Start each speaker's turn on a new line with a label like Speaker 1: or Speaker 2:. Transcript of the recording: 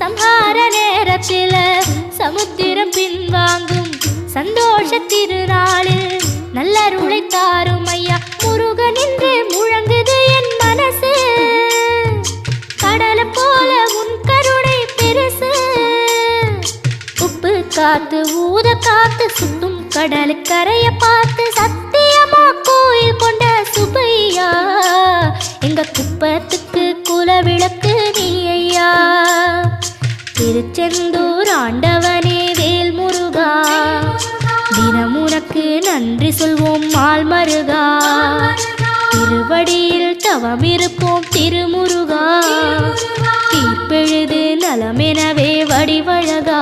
Speaker 1: சம்ஹார நேரத்தில சமுத்திரம் பின்வாங்கும் சந்தோஷ திருநாளில் நல்லருளை தாரும் ஐயா முருகன் என்று முழங்குது என் மனசு. கடலை போல உன் கருணை பெருசு. உப்பு காத்து ஊத காத்து சுத்தும் கடலுக்கரைய பார்த்து சத்தியமா கோயில் கொண்ட சுபையா எங்க குப்பத்துக்கு குலவிளக்கு நீ ஐயா. திருச்செந்தூர் ஆண்டவனே வேல் முருகா தினம் உனக்கு நன்றி சொல்வோம் மால் மருகா. திருவடியில் தவம் இருப்போம் திருமுருகா தீர்ப்பெழுது நலமெனவே வடிவழகா.